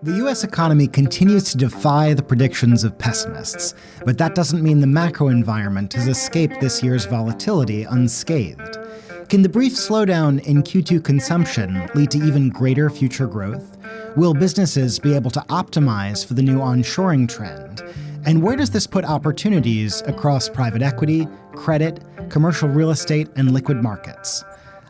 The U.S. economy continues to defy the predictions of pessimists, but that doesn't mean the macro environment has escaped this year's volatility unscathed. Can the brief slowdown in Q2 consumption lead to even greater future growth? Will businesses be able to optimize for the new onshoring trend? And where does this put opportunities across private equity, credit, commercial real estate, and liquid markets?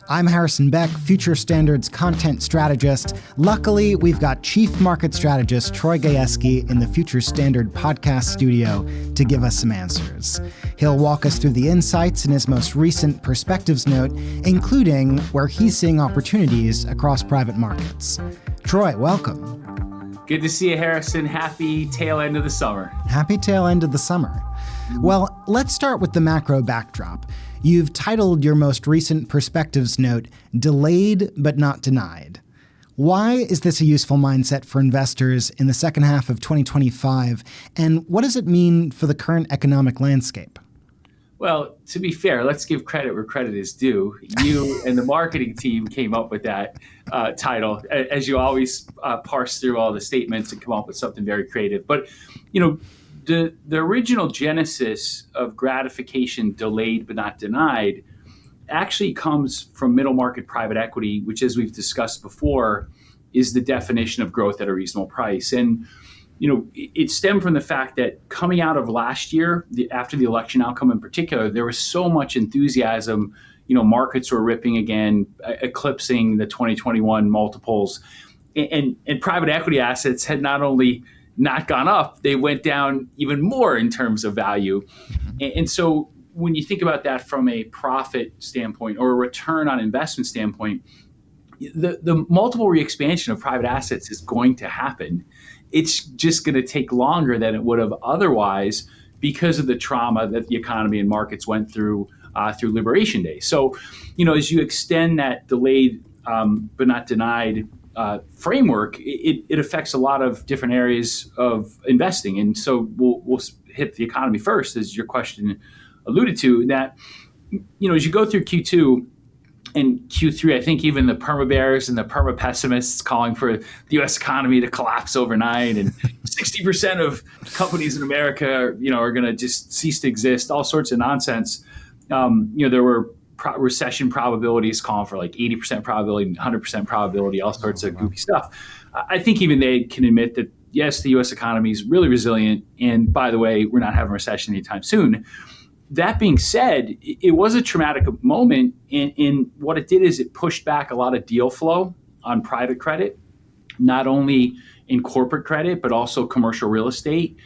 I'm Harrison Beck, Future Standards content strategist. Luckily, we've got Chief Market Strategist Troy Gayeski in the Future Standard podcast studio to give us some answers. He'll walk us through the insights in his most recent perspectives note, including where he's seeing opportunities across private markets. Troy, welcome. Good to see you, Harrison. Happy tail end of the summer. Happy tail end of the summer. Well, let's start with the macro backdrop. You've titled your most recent perspectives note, Delayed but Not Denied. Why is this a useful mindset for investors in the second half of 2025, and what does it mean for the current economic landscape? Well, to be fair, let's give credit where credit is due. You and the marketing team came up with that title, as you always parse through all the statements and come up with something very creative. But, the original genesis of gratification delayed but not denied actually comes from middle market private equity, which, as we've discussed before, is the definition of growth at a reasonable price. And, it stemmed from the fact that coming out of last year, after the election outcome in particular, there was so much enthusiasm. Markets were ripping again, eclipsing the 2021 multiples. And private equity assets had not only not gone up, they went down even more in terms of value. And so when you think about that from a profit standpoint or a return on investment standpoint, the multiple re-expansion of private assets is going to happen. It's just going to take longer than it would have otherwise because of the trauma that the economy and markets went through Liberation Day. So, as you extend that delayed but not denied framework, it affects a lot of different areas of investing. And so we'll hit the economy first, as your question alluded to, that, as you go through Q2 and Q3, I think even the perma bears and the perma pessimists calling for the U.S. economy to collapse overnight, and 60% of companies in America, are going to just cease to exist, all sorts of nonsense. There were recession probabilities calling for like 80% probability, 100% probability, all sorts of goofy stuff. I think even they can admit that, yes, the U.S. economy is really resilient. And by the way, we're not having a recession anytime soon. That being said, it was a traumatic moment. And what it did is it pushed back a lot of deal flow on private credit, not only in corporate credit, but also commercial real estate.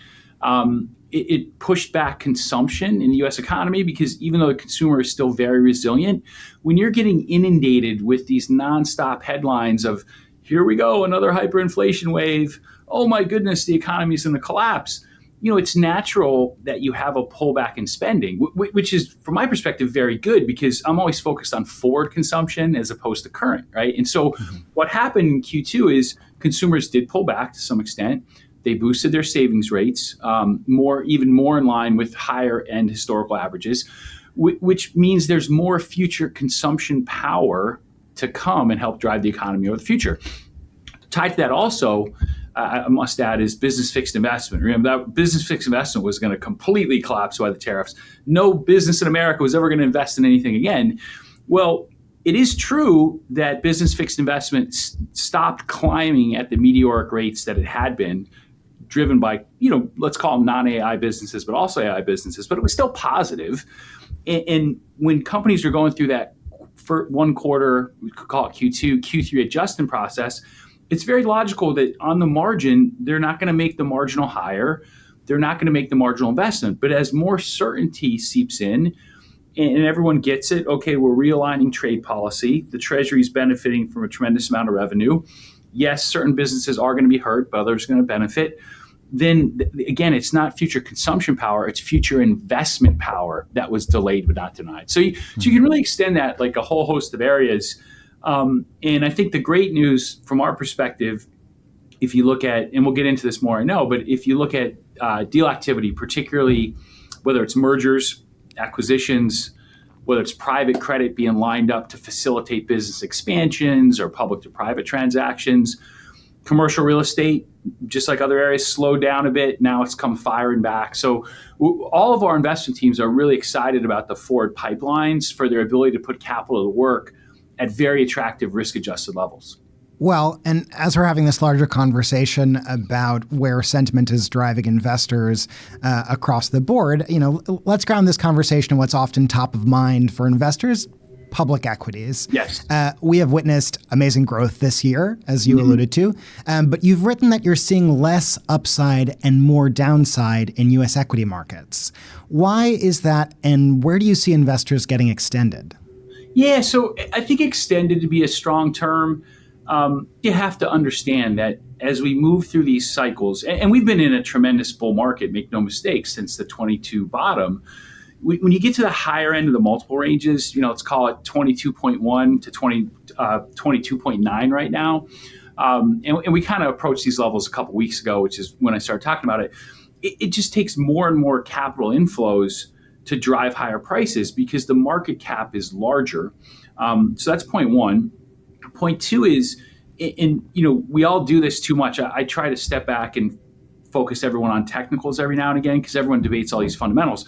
It pushed back consumption in the U.S. economy because even though the consumer is still very resilient, when you're getting inundated with these nonstop headlines of, here we go, another hyperinflation wave, oh my goodness, the economy is going to collapse, it's natural that you have a pullback in spending, which is, from my perspective, very good because I'm always focused on forward consumption as opposed to current, right? And so what happened in Q2 is consumers did pull back to some extent. They boosted their savings rates, even more in line with higher end historical averages, which means there's more future consumption power to come and help drive the economy over the future. Tied to that also, I must add, is business fixed investment. Remember that business fixed investment was going to completely collapse by the tariffs. No business in America was ever going to invest in anything again. Well, it is true that business fixed investment stopped climbing at the meteoric rates that it had been, driven by, let's call them non-AI businesses, but also AI businesses, but it was still positive. And when companies are going through that for one quarter, we could call it Q2, Q3 adjustment process, it's very logical that on the margin, they're not going to make the marginal hire. They're not going to make the marginal investment. But as more certainty seeps in and everyone gets it, okay, we're realigning trade policy. The Treasury is benefiting from a tremendous amount of revenue. Yes, certain businesses are going to be hurt, but others are going to benefit. Then again, it's not future consumption power, it's future investment power that was delayed but not denied. So you can really extend that like a whole host of areas. And I think the great news from our perspective, if you look at, and we'll get into this more, I know, but if you look at deal activity, particularly whether it's mergers, acquisitions, whether it's private credit being lined up to facilitate business expansions or public to private transactions, Commercial real estate, just like other areas, slowed down a bit. Now it's come firing back. So all of our investment teams are really excited about the forward pipelines for their ability to put capital to work at very attractive risk-adjusted levels. Well, and as we're having this larger conversation about where sentiment is driving investors across the board, let's ground this conversation in what's often top of mind for investors: public equities. Yes. We have witnessed amazing growth this year, as you alluded to, but you've written that you're seeing less upside and more downside in U.S. equity markets. Why is that, and where do you see investors getting extended? Yeah, so I think extended to be a strong term. You have to understand that as we move through these cycles, and we've been in a tremendous bull market, make no mistake, since the 22 bottom. When you get to the higher end of the multiple ranges, let's call it 22.1 to 22.9 right now. And we kind of approached these levels a couple weeks ago, which is when I started talking about it. It just takes more and more capital inflows to drive higher prices because the market cap is larger. So that's point one. Point two is, we all do this too much. I try to step back and focus everyone on technicals every now and again because everyone debates all these fundamentals.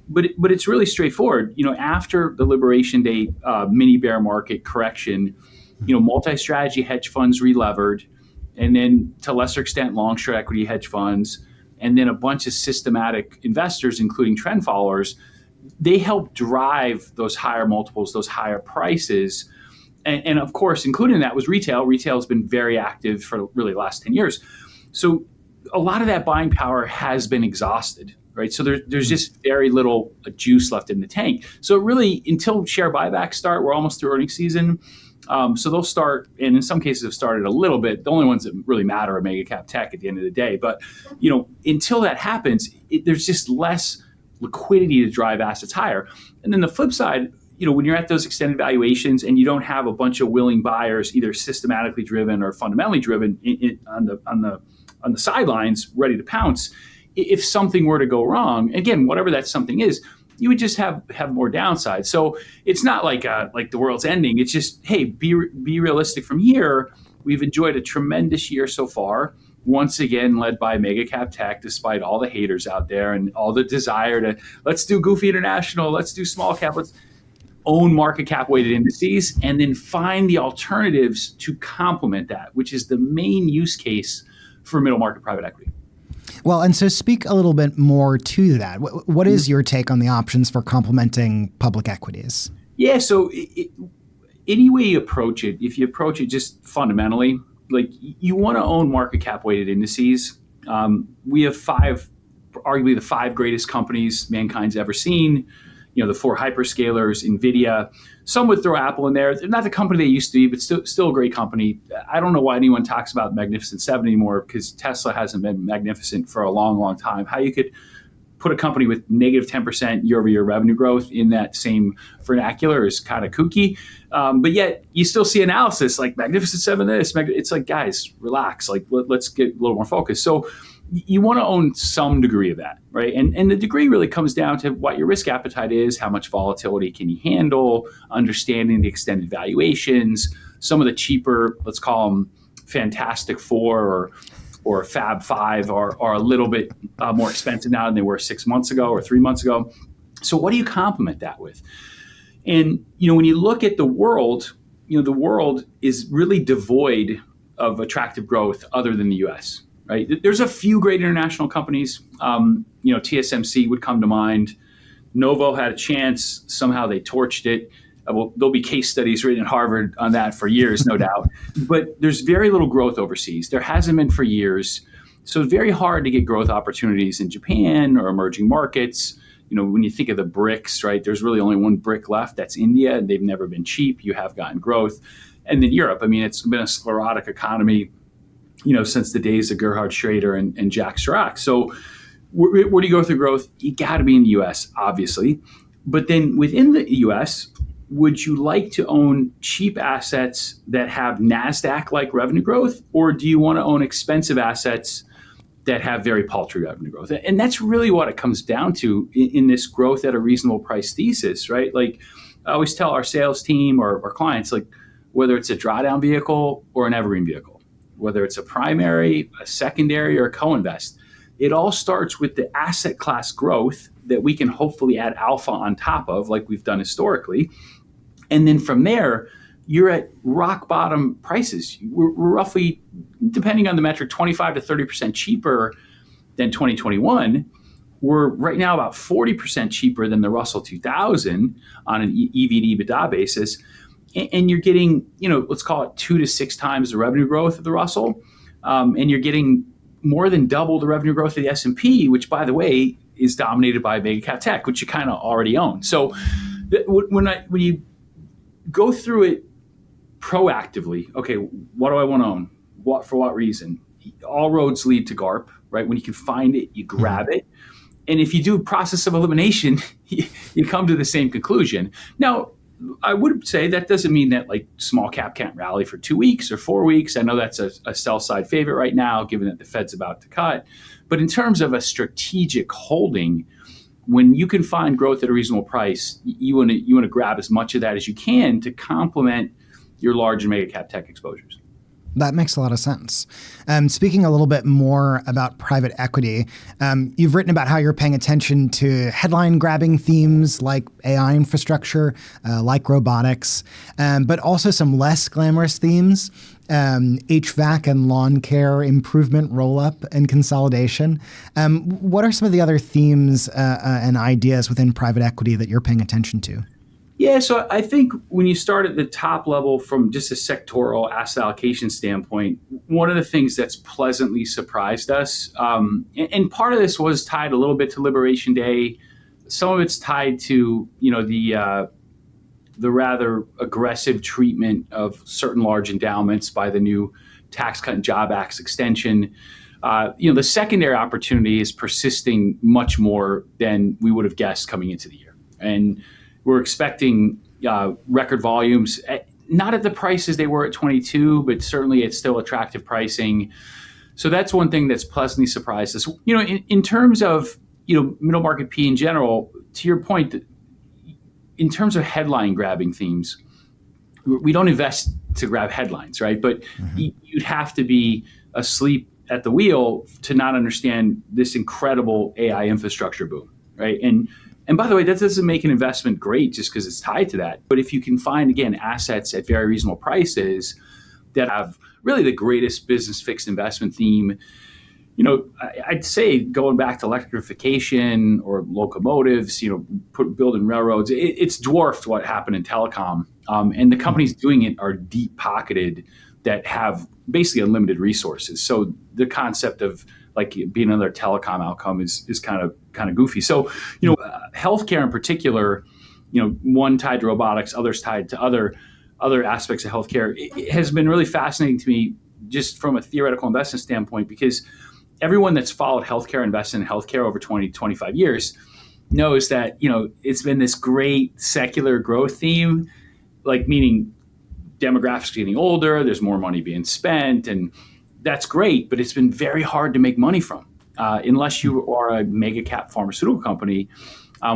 But it's really straightforward. After the Liberation Day mini bear market correction, multi-strategy hedge funds relevered, and then to a lesser extent long short equity hedge funds, and then a bunch of systematic investors, including trend followers, they help drive those higher multiples, those higher prices. And of course, including that was retail. Retail has been very active for really the last 10 years. So a lot of that buying power has been exhausted, right? So there's just very little juice left in the tank. So really, until share buybacks start, we're almost through earnings season. So they'll start, and in some cases have started a little bit. The only ones that really matter are mega cap tech at the end of the day. But until that happens, there's just less liquidity to drive assets higher. And then the flip side, when you're at those extended valuations and you don't have a bunch of willing buyers, either systematically driven or fundamentally driven on the sidelines, ready to pounce, if something were to go wrong, again, whatever that something is, you would just have more downside. So it's not like the world's ending. It's just, hey, be realistic from here. We've enjoyed a tremendous year so far. Once again, led by mega cap tech, despite all the haters out there and all the desire to let's do goofy international, let's do small cap, let's own market cap weighted indices, and then find the alternatives to complement that, which is the main use case for middle market private equity. Well, and so speak a little bit more to that. What is your take on the options for complementing public equities? Yeah, so any way you approach it, if you approach it just fundamentally, like you want to own market cap weighted indices. We have arguably the five greatest companies mankind's ever seen. The four hyperscalers, NVIDIA. Some would throw Apple in there. They're not the company they used to be, but still a great company. I don't know why anyone talks about Magnificent Seven anymore because Tesla hasn't been magnificent for a long, long time. How you could put a company with negative 10% year-over-year revenue growth in that same vernacular is kind of kooky. But yet you still see analysis like Magnificent Seven this. It's like, guys, relax. Like, let's get a little more focused. So you want to own some degree of that, right? And the degree really comes down to what your risk appetite is, how much volatility can you handle, understanding the extended valuations. Some of the cheaper, let's call them Fantastic Four or Fab Five are a little bit more expensive now than they were 6 months ago or 3 months ago. So what do you complement that with? And when you look at the world is really devoid of attractive growth other than the U.S., right? There's a few great international companies. TSMC would come to mind. Novo had a chance. Somehow they torched it. There'll be case studies written at Harvard on that for years, no doubt. But there's very little growth overseas. There hasn't been for years. So it's very hard to get growth opportunities in Japan or emerging markets. When you think of the BRICS, right, there's really only one BRIC left. That's India. They've never been cheap. You have gotten growth. And then Europe, it's been a sclerotic economy since the days of Gerhard Schrader and Jacques Chirac. So where do you go through growth? You got to be in the U.S., obviously. But then within the U.S., would you like to own cheap assets that have NASDAQ-like revenue growth? Or do you want to own expensive assets that have very paltry revenue growth? And that's really what it comes down to in this growth at a reasonable price thesis, right? Like I always tell our sales team or our clients, like whether it's a drawdown vehicle or an evergreen vehicle, whether it's a primary, a secondary, or a co-invest. It all starts with the asset class growth that we can hopefully add alpha on top of, like we've done historically. And then from there, you're at rock bottom prices. We're roughly, depending on the metric, 25 to 30% cheaper than 2021. We're right now about 40% cheaper than the Russell 2000 on an EV to EBITDA basis. And you're getting, let's call it 2 to 6 times the revenue growth of the Russell. And you're getting more than double the revenue growth of the S&P, which, by the way, is dominated by mega cap tech, which you kind of already own. So when you go through it proactively, okay, what do I want to own? For what reason? All roads lead to GARP, right? When you can find it, you grab it. And if you do process of elimination, you come to the same conclusion. Now, I would say that doesn't mean that like small cap can't rally for 2 weeks or 4 weeks. I know that's a sell side favorite right now, given that the Fed's about to cut. But in terms of a strategic holding, when you can find growth at a reasonable price, you want to grab as much of that as you can to complement your large and mega cap tech exposures. That makes a lot of sense. Speaking a little bit more about private equity, you've written about how you're paying attention to headline-grabbing themes like AI infrastructure, like robotics, but also some less glamorous themes, HVAC and lawn care improvement, roll-up, and consolidation. What are some of the other themes and ideas within private equity that you're paying attention to? Yeah, so I think when you start at the top level from just a sectoral asset allocation standpoint, one of the things that's pleasantly surprised us, and part of this was tied a little bit to Liberation Day. Some of it's tied to the rather aggressive treatment of certain large endowments by the new Tax Cut and Job Act's extension. The secondary opportunity is persisting much more than we would have guessed coming into the year, and we're expecting record volumes, not at the prices they were at 22, but certainly it's still attractive pricing. So that's one thing that's pleasantly surprised us. In terms of middle market P in general, to your point, in terms of headline grabbing themes, we don't invest to grab headlines, right? But you'd have to be asleep at the wheel to not understand this incredible AI infrastructure boom, right? And by the way, that doesn't make an investment great just because it's tied to that. But if you can find, again, assets at very reasonable prices that have really the greatest business fixed investment theme, I'd say going back to electrification or locomotives, building railroads, it's dwarfed what happened in telecom. And the companies doing it are deep pocketed that have basically unlimited resources. So the concept of like being another telecom outcome is kind of goofy. So, healthcare in particular, one tied to robotics, others tied to other aspects of healthcare, it has been really fascinating to me just from a theoretical investment standpoint, because everyone that's followed healthcare, invested in healthcare over 20, 25 years knows that, it's been this great secular growth theme, like meaning demographics getting older, there's more money being spent, and that's great, but it's been very hard to make money from unless you are a mega cap pharmaceutical company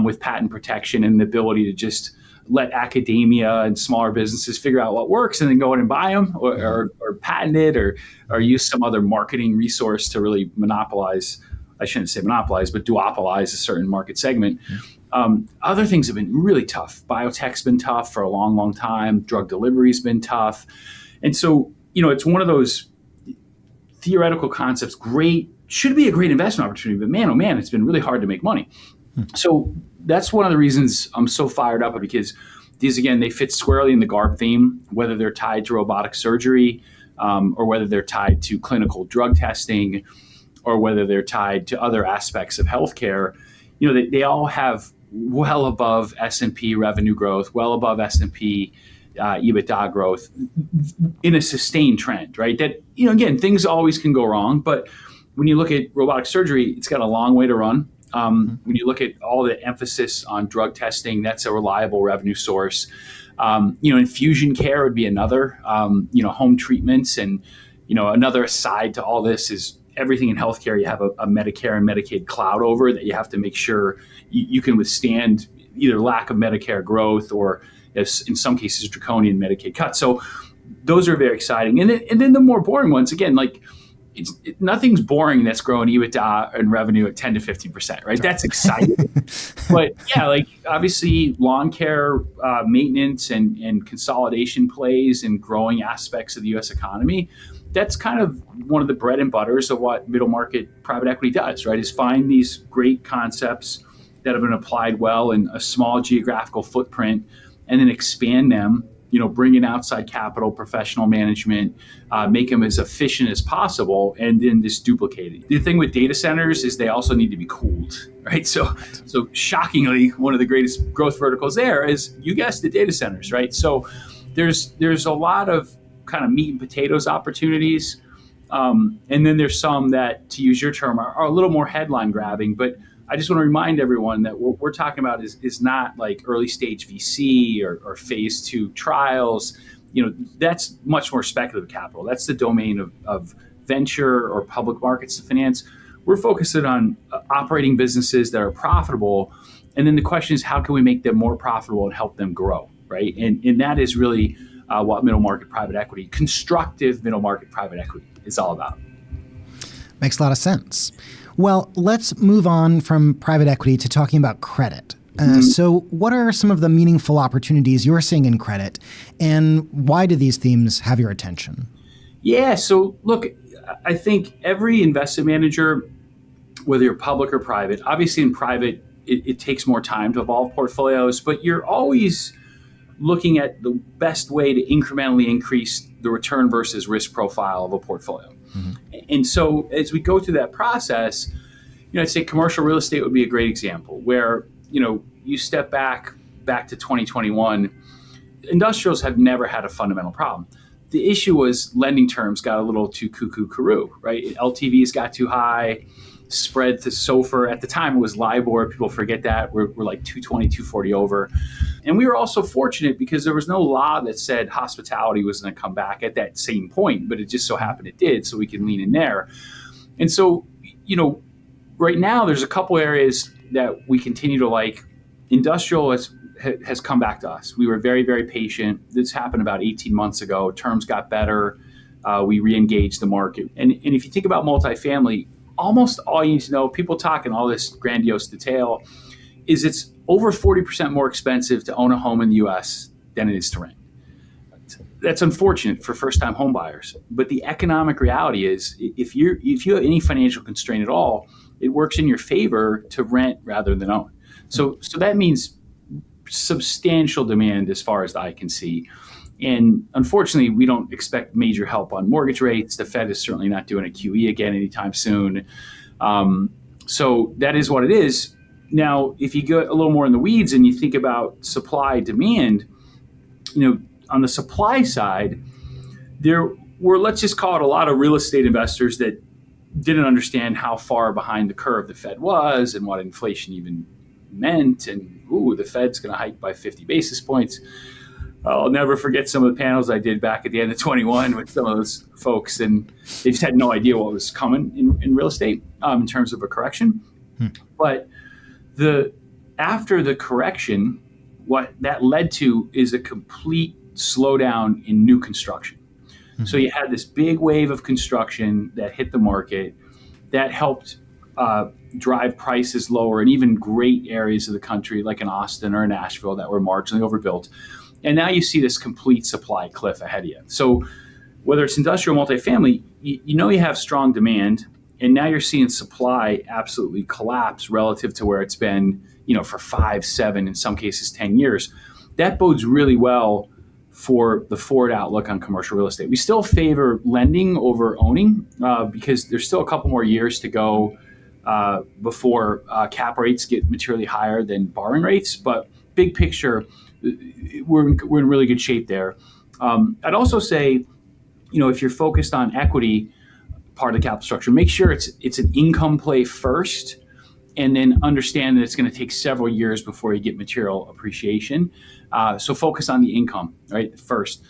with patent protection and the ability to just let academia and smaller businesses figure out what works and then go in and buy them or patent it or use some other marketing resource to really monopolize, I shouldn't say monopolize, but duopolize a certain market segment. Other things have been really tough. Biotech's been tough for a long, long time. Drug delivery's been tough. And so, it's one of those theoretical concepts, should be a great investment opportunity, but man, oh man, it's been really hard to make money. So that's one of the reasons I'm so fired up, because these, again, they fit squarely in the GARP theme, whether they're tied to robotic surgery or whether they're tied to clinical drug testing or whether they're tied to other aspects of healthcare. They all have well above S&P revenue growth, well above S&P EBITDA growth in a sustained trend, right? That, again, things always can go wrong, but when you look at robotic surgery, it's got a long way to run. When you look at all the emphasis on drug testing, that's a reliable revenue source. Infusion care would be another, home treatments. And, another aside to all this is everything in healthcare, you have a Medicare and Medicaid cloud over that you have to make sure you can withstand either lack of Medicare growth or, in some cases, draconian Medicaid cuts. So those are very exciting. And then the more boring ones, again, like nothing's boring that's growing EBITDA and revenue at 10 to 15%, right? That's exciting. But yeah, like obviously lawn care, maintenance and consolidation plays and growing aspects of the U.S. economy. That's kind of one of the bread and butters of what middle market private equity does, right? Is find these great concepts that have been applied well in a small geographical footprint and then expand them, bring in outside capital, professional management, make them as efficient as possible, and then just duplicate it. The thing with data centers is they also need to be cooled, right? So shockingly, one of the greatest growth verticals there is, you guessed it, data centers, right? So there's a lot of kind of meat and potatoes opportunities. And then there's some that, to use your term, are a little more headline grabbing, but I just want to remind everyone that what we're talking about is not like early stage VC or phase 2 trials. That's much more speculative capital. That's the domain of venture or public markets to finance. We're focusing on operating businesses that are profitable. And then the question is, how can we make them more profitable and help them grow, right? And that is really what middle market private equity, constructive middle market private equity, is all about. Makes a lot of sense. Well, let's move on from private equity to talking about credit. So what are some of the meaningful opportunities you're seeing in credit, and why do these themes have your attention? Yeah, so look, I think every investment manager, whether you're public or private, obviously in private, it takes more time to evolve portfolios, but you're always looking at the best way to incrementally increase the return versus risk profile of a portfolio. And so as we go through that process, I'd say commercial real estate would be a great example where, you step back to 2021, industrials have never had a fundamental problem. The issue was lending terms got a little too cuckoo-caroo, right? LTVs got too high, spread to SOFR. At the time, it was LIBOR. People forget that. We're like 220, 240 over. And we were also fortunate because there was no law that said hospitality was going to come back at that same point, but it just so happened it did, so we could lean in there. And so, right now there's a couple areas that we continue to like. Industrial has come back to us. We were very, very patient. This happened about 18 months ago. Terms got better. We re-engaged the market. And if you think about multifamily, almost all you need to know, people talking all this grandiose detail, is it's over 40% more expensive to own a home in the U.S. than it is to rent. That's unfortunate for first-time home buyers. But the economic reality is, if you have any financial constraint at all, it works in your favor to rent rather than own. So that means substantial demand as far as the eye can see. And unfortunately, we don't expect major help on mortgage rates. The Fed is certainly not doing a QE again anytime soon. So that is what it is. Now, if you go a little more in the weeds and you think about supply demand, on the supply side, there were, let's just call it, a lot of real estate investors that didn't understand how far behind the curve the Fed was and what inflation even meant. And, the Fed's going to hike by 50 basis points. I'll never forget some of the panels I did back at the end of 21 with some of those folks, and they just had no idea what was coming in real estate in terms of a correction. But after the correction, what that led to is a complete slowdown in new construction. So you had this big wave of construction that hit the market that helped drive prices lower in even great areas of the country, like in Austin or in Nashville, that were marginally overbuilt. And now you see this complete supply cliff ahead of you. So whether it's industrial or multifamily, you have strong demand, and now you're seeing supply absolutely collapse relative to where it's been, for 5, 7, in some cases 10 years. That bodes really well for the forward outlook on commercial real estate. We still favor lending over owning because there's still a couple more years to go before cap rates get materially higher than borrowing rates. But big picture, we're in really good shape there. I'd also say, if you're focused on equity part of the capital structure, make sure it's an income play first, and then understand that it's going to take several years before you get material appreciation. So focus on the income, right, first.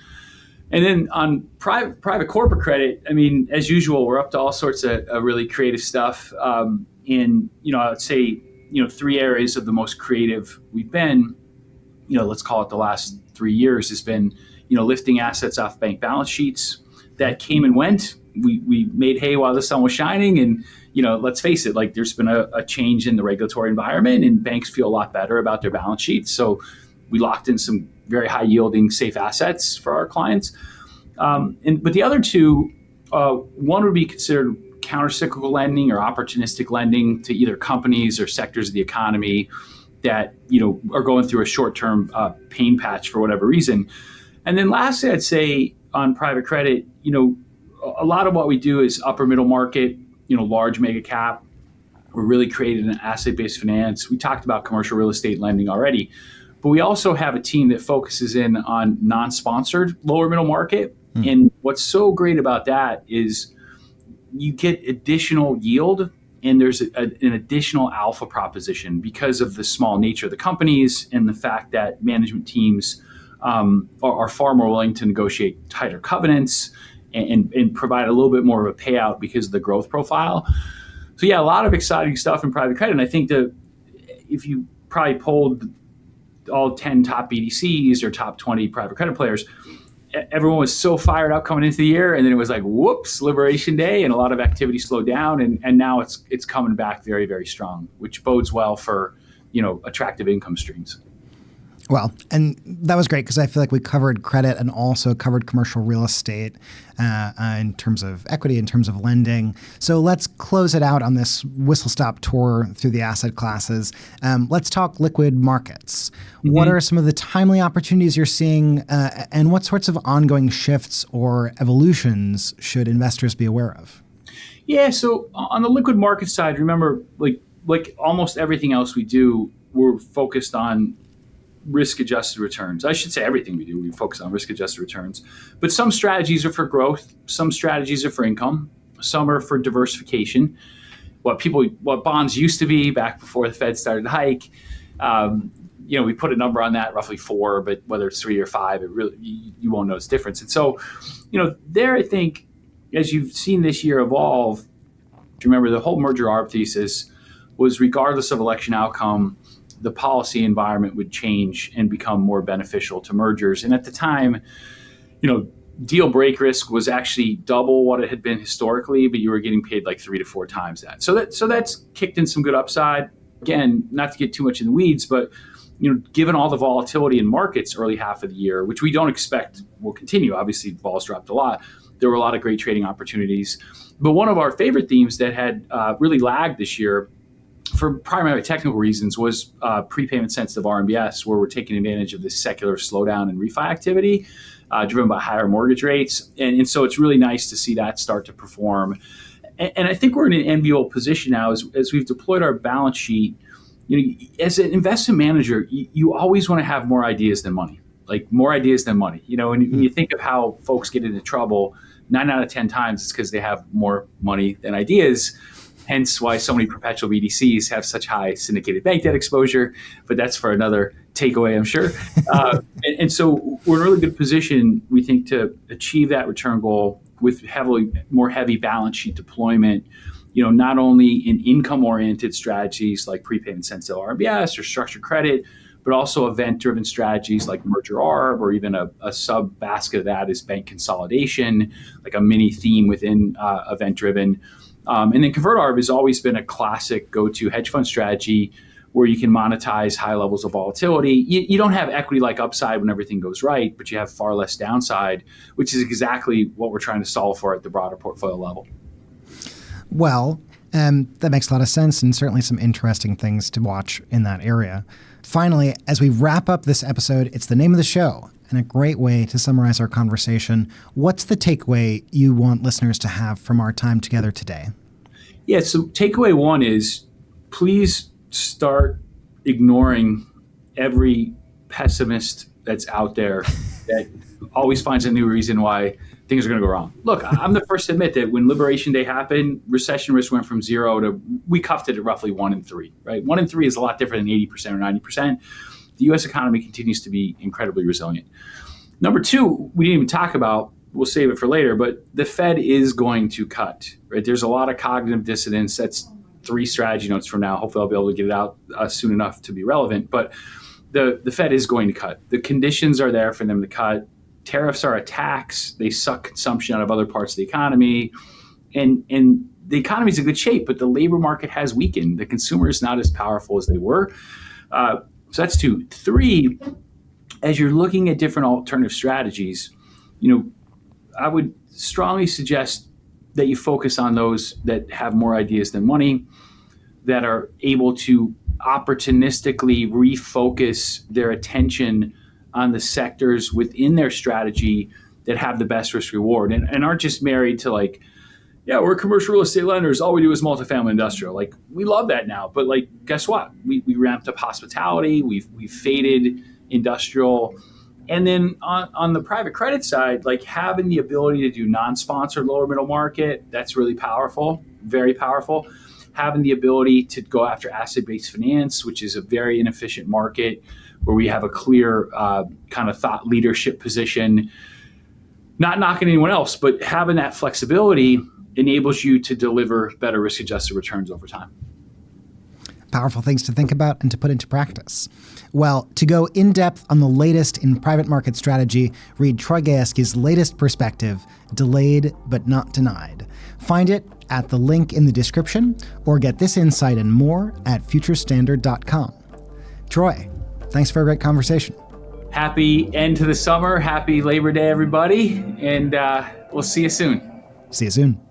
And then on private corporate credit, as usual, we're up to all sorts of really creative stuff. I'd say, 3 areas of the most creative we've been, let's call it the last 3 years, has been, lifting assets off bank balance sheets. That came and went. We made hay while the sun was shining, and let's face it, like there's been a change in the regulatory environment, and banks feel a lot better about their balance sheets. So we locked in some very high yielding safe assets for our clients. But the other two, one would be considered countercyclical lending or opportunistic lending to either companies or sectors of the economy that are going through a short-term pain patch for whatever reason. And then lastly, I'd say on private credit, a lot of what we do is upper middle market, large mega cap. We're really created an asset-based finance. We talked about commercial real estate lending already, but we also have a team that focuses in on non-sponsored lower middle market. And what's so great about that is you get additional yield, and there's an additional alpha proposition because of the small nature of the companies and the fact that management teams are far more willing to negotiate tighter covenants and provide a little bit more of a payout because of the growth profile. So yeah, a lot of exciting stuff in private credit. And I think that if you probably polled all 10 top BDCs or top 20 private credit players, everyone was so fired up coming into the year, and then it was like, whoops, Liberation Day, and a lot of activity slowed down, and now it's coming back very, very strong, which bodes well for attractive income streams. Well, and that was great because I feel like we covered credit and also covered commercial real estate in terms of equity, in terms of lending. So let's close it out on this whistle-stop tour through the asset classes. Let's talk liquid markets. Mm-hmm. What are some of the timely opportunities you're seeing, and what sorts of ongoing shifts or evolutions should investors be aware of? Yeah, so on the liquid market side, remember, like almost everything else we do, we're focused on risk-adjusted returns. I should say everything we do, we focus on risk-adjusted returns. But some strategies are for growth. Some strategies are for income. Some are for diversification. What bonds used to be back before the Fed started to hike. We put a number on that, roughly 4, but whether it's 3 or 5, it really you won't notice difference. And so, there I think, as you've seen this year evolve, remember the whole merger arb thesis was regardless of election outcome, the policy environment would change and become more beneficial to mergers. And at the time, deal break risk was actually double what it had been historically, but you were getting paid like 3 to 4 times that. So that's kicked in some good upside. Again, not to get too much in the weeds, but given all the volatility in markets early half of the year, which we don't expect will continue, obviously vols dropped a lot. There were a lot of great trading opportunities. But one of our favorite themes that had really lagged this year for primarily technical reasons was prepayment sensitive RMBS, where we're taking advantage of this secular slowdown in refi activity driven by higher mortgage rates. And so it's really nice to see that start to perform. And I think we're in an enviable position now as we've deployed our balance sheet. As an investment manager, you always want to have more ideas than money, like more ideas than money. When you think of how folks get into trouble, 9 out of 10 times it's because they have more money than ideas. Hence why so many perpetual BDCs have such high syndicated bank debt exposure, but that's for another takeaway, I'm sure. And so we're in a really good position, we think, to achieve that return goal with more heavy balance sheet deployment, not only in income-oriented strategies like prepayment sensitive RMBS or structured credit, but also event-driven strategies like merger arb, or even a sub-basket of that is bank consolidation, like a mini theme within event-driven. And then convert arb has always been a classic go-to hedge fund strategy where you can monetize high levels of volatility. You don't have equity-like upside when everything goes right, but you have far less downside, which is exactly what we're trying to solve for at the broader portfolio level. Well, that makes a lot of sense, and certainly some interesting things to watch in that area. Finally, as we wrap up this episode, it's the name of the show, and a great way to summarize our conversation. What's the takeaway you want listeners to have from our time together today? Yeah, so takeaway one is please start ignoring every pessimist that's out there that always finds a new reason why things are going to go wrong. Look, I'm the first to admit that when Liberation Day happened, recession risk went from 0 to, we cuffed it at roughly 1 in 3, right? 1 in 3 is a lot different than 80% or 90%. The U.S. economy continues to be incredibly resilient. Number 2, we didn't even talk about, we'll save it for later, but the Fed is going to cut, right? There's a lot of cognitive dissonance. That's 3 strategy notes from now. Hopefully I'll be able to get it out soon enough to be relevant. But the Fed is going to cut. The conditions are there for them to cut. tariffs are a tax. They suck consumption out of other parts of the economy. And the economy is in good shape, but the labor market has weakened. The consumer is not as powerful as they were. So that's 2. 3, as you're looking at different alternative strategies, I would strongly suggest that you focus on those that have more ideas than money, that are able to opportunistically refocus their attention on the sectors within their strategy that have the best risk reward, and aren't just married to like, yeah, we're commercial real estate lenders. All we do is multifamily industrial. Like, we love that now, but like, guess what? We ramped up hospitality. We've faded industrial. And then on the private credit side, like having the ability to do non-sponsored lower middle market, that's really powerful, very powerful. Having the ability to go after asset-based finance, which is a very inefficient market where we have a clear kind of thought leadership position, not knocking anyone else, but having that flexibility enables you to deliver better risk-adjusted returns over time. Powerful things to think about and to put into practice. Well, to go in depth on the latest in private market strategy, read Troy Gayeski's latest perspective, Delayed But Not Denied. Find it at the link in the description, or get this insight and more at futurestandard.com. Troy, thanks for a great conversation. Happy end to the summer. Happy Labor Day, everybody. And we'll see you soon. See you soon.